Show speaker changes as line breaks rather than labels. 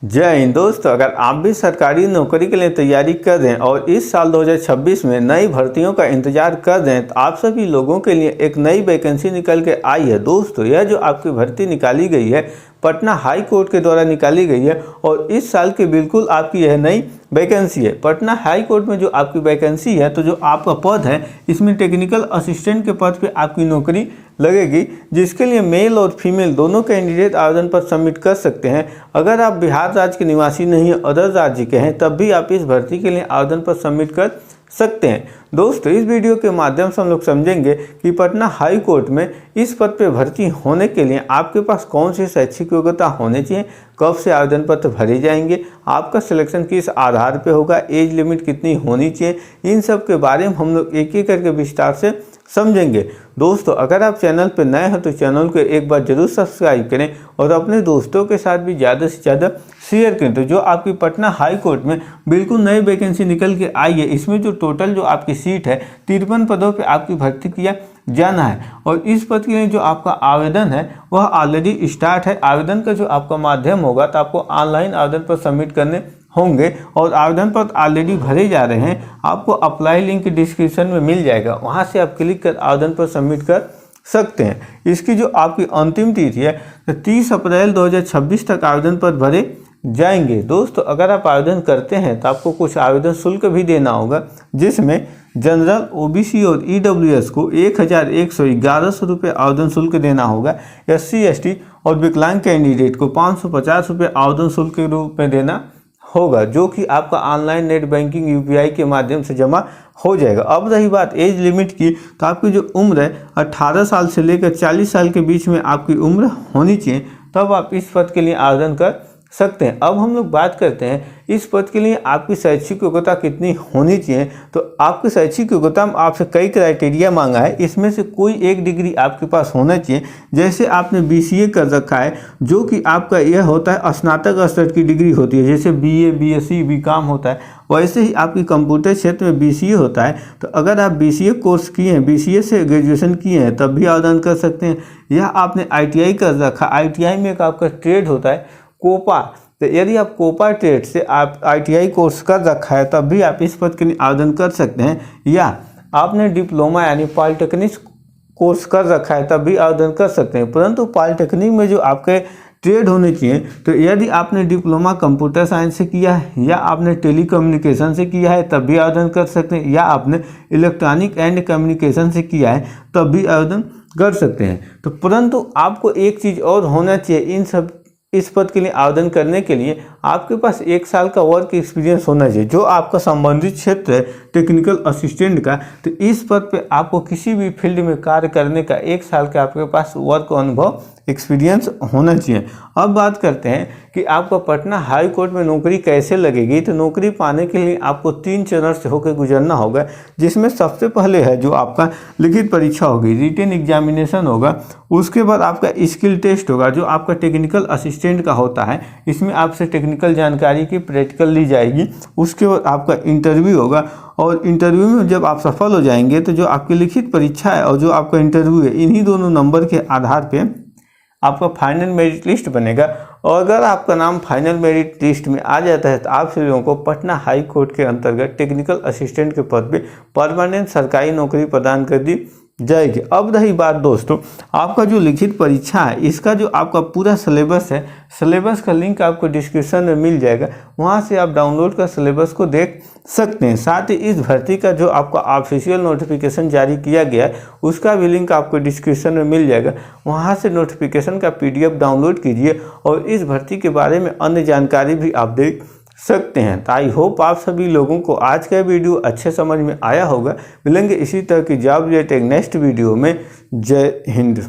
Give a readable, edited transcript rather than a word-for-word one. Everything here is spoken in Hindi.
जय हिंद दोस्तों, अगर आप भी सरकारी नौकरी के लिए तैयारी कर रहे हैं और इस साल 2026 में नई भर्तियों का इंतजार कर रहे हैं तो आप सभी लोगों के लिए एक नई वैकेंसी निकल के आई है। दोस्तों, यह जो आपकी भर्ती निकाली गई है पटना हाई कोर्ट के द्वारा निकाली गई है और इस साल की बिल्कुल आपकी यह नई वैकेंसी है। पटना हाई कोर्ट में जो आपकी वैकेंसी है तो जो आपका पद है इसमें टेक्निकल असिस्टेंट के पद पे आपकी नौकरी लगेगी, जिसके लिए मेल और फीमेल दोनों कैंडिडेट आवेदन पर सबमिट कर सकते हैं। अगर आप बिहार राज्य के निवासी नहीं हैं, अदर राज्य के हैं, तब भी आप इस भर्ती के लिए आवेदन पर सबमिट कर सकते हैं। दोस्तों, इस वीडियो के माध्यम से हम लोग समझेंगे कि पटना हाई कोर्ट में इस पद पे भर्ती होने के लिए आपके पास कौन सी शैक्षिक योग्यता होनी चाहिए, कब से आवेदन पत्र भरे जाएंगे, आपका सिलेक्शन किस आधार पे होगा, एज लिमिट कितनी होनी चाहिए, इन सब के बारे में हम लोग एक एक करके विस्तार से समझेंगे। दोस्तों, अगर आप चैनल पर नए हैं तो चैनल को एक बार जरूर सब्सक्राइब करें और अपने दोस्तों के साथ भी ज़्यादा से ज़्यादा शेयर करें। तो जो आपकी पटना हाई कोर्ट में बिल्कुल नई वैकेंसी निकल के आई है, इसमें जो टोटल जो आपकी सीट है 53 पदों पे आपकी भर्ती किया जाना है और इस पद के लिए जो आपका आवेदन है वह ऑलरेडी स्टार्ट है। आवेदन का जो आपका माध्यम होगा तो आपको ऑनलाइन आवेदन पर सबमिट करने होंगे और आवेदन पत्र ऑलरेडी भरे जा रहे हैं। आपको अप्लाई लिंक डिस्क्रिप्शन में मिल जाएगा, वहां से आप क्लिक कर आवेदन पर सबमिट कर सकते हैं। इसकी जो आपकी अंतिम तिथि है तो 30 अप्रैल 2026 तक आवेदन पत्र भरे जाएंगे। दोस्तों, अगर आप आवेदन करते हैं तो आपको कुछ आवेदन शुल्क भी देना होगा, जिसमें जनरल, ओबीसी और ईडब्ल्यूएस को 1111 रुपये आवेदन शुल्क देना होगा। SC ST और विकलांग कैंडिडेट को 550 रुपये आवेदन शुल्क के रूप में देना होगा, जो कि आपका ऑनलाइन नेट बैंकिंग UPI के माध्यम से जमा हो जाएगा। अब रही बात एज लिमिट की, तो आपकी जो उम्र है 18 साल से लेकर 40 साल के बीच में आपकी उम्र होनी चाहिए, तब आप इस पद के लिए आवेदन कर सकते हैं। अब हम लोग बात करते हैं इस पद के लिए आपकी शैक्षिक योग्यता कितनी होनी चाहिए। तो आपकी शैक्षिक योग्यता में आपसे कई क्राइटेरिया मांगा है, इसमें से कोई एक डिग्री आपके पास होना चाहिए। जैसे आपने BCA कर रखा है, जो कि आपका यह होता है स्नातक स्तर की डिग्री होती है, जैसे BA BSc BCom होता है, वैसे ही आपकी कंप्यूटर क्षेत्र में BCA होता है। तो अगर आप BCA कोर्स किए हैं, BCA से ग्रेजुएशन किए हैं, तब भी आवेदन कर सकते हैं। या आपने ITI कर रखा, ITI में एक आपका ट्रेड होता है कोपा, तो यदि आप कोपा ट्रेड से आप ITI कोर्स कर रखा है, तब भी आप इस पद के लिए आवेदन कर सकते हैं। या आपने डिप्लोमा यानी पॉलिटेक्निक कोर्स कर रखा है, तब भी आवेदन कर सकते हैं। परंतु पॉलिटेक्निक में जो आपके ट्रेड होने चाहिए, तो यदि आपने डिप्लोमा कंप्यूटर साइंस से किया है या आपने टेलीकम्युनिकेशन से किया है, तब भी आवेदन कर सकते हैं। या आपने इलेक्ट्रॉनिक एंड कम्युनिकेशन से किया है, तब भी आवेदन कर सकते हैं। तो परंतु आपको एक चीज़ और होना चाहिए, इन सब इस पद के लिए आवेदन करने के लिए आपके पास 1 साल का वर्क एक्सपीरियंस होना चाहिए, जो आपका संबंधित क्षेत्र है टेक्निकल असिस्टेंट का। तो इस पद पे आपको किसी भी फील्ड में कार्य करने का 1 साल का आपके पास वर्क अनुभव एक्सपीरियंस होना चाहिए। अब बात करते हैं कि आपको पटना हाई कोर्ट में नौकरी कैसे लगेगी। तो नौकरी पाने के लिए आपको 3 चरण से होकर गुजरना होगा, जिसमें सबसे पहले है जो आपका लिखित परीक्षा होगी, रिटन एग्जामिनेशन होगा। उसके बाद आपका स्किल टेस्ट होगा, जो आपका टेक्निकल असिस्टेंट का होता है। इसमें आपसे टेक्निकल जानकारी की प्रैक्टिकल ली जाएगी। उसके बाद आपका इंटरव्यू होगा और इंटरव्यू में जब आप सफल हो जाएंगे तो जो आपकी लिखित परीक्षा है और जो आपका इंटरव्यू है, इन्हीं दोनों नंबर के आधार पे आपका फाइनल मेरिट लिस्ट बनेगा। और अगर आपका नाम फाइनल मेरिट लिस्ट में आ जाता है तो आप सभी लोगों को पटना हाई कोर्ट के अंतर्गत टेक्निकल असिस्टेंट के पद पे परमानेंट सरकारी नौकरी प्रदान कर दी जाएगी। अब रही बात दोस्तों, आपका जो लिखित परीक्षा है, इसका जो आपका पूरा सिलेबस है, सिलेबस का लिंक आपको डिस्क्रिप्शन में मिल जाएगा, वहां से आप डाउनलोड कर सिलेबस को देख सकते हैं। साथ ही इस भर्ती का जो आपका ऑफिशियल नोटिफिकेशन जारी किया गया है, उसका भी लिंक आपको डिस्क्रिप्शन में मिल जाएगा, वहां से नोटिफिकेशन का PDF डाउनलोड कीजिए और इस भर्ती के बारे में अन्य जानकारी भी आप देख सकते हैं। तो आई होप आप सभी लोगों को आज का वीडियो अच्छे समझ में आया होगा। मिलेंगे इसी तरह की जॉब रिलेटेड नेक्स्ट वीडियो में। जय हिंद।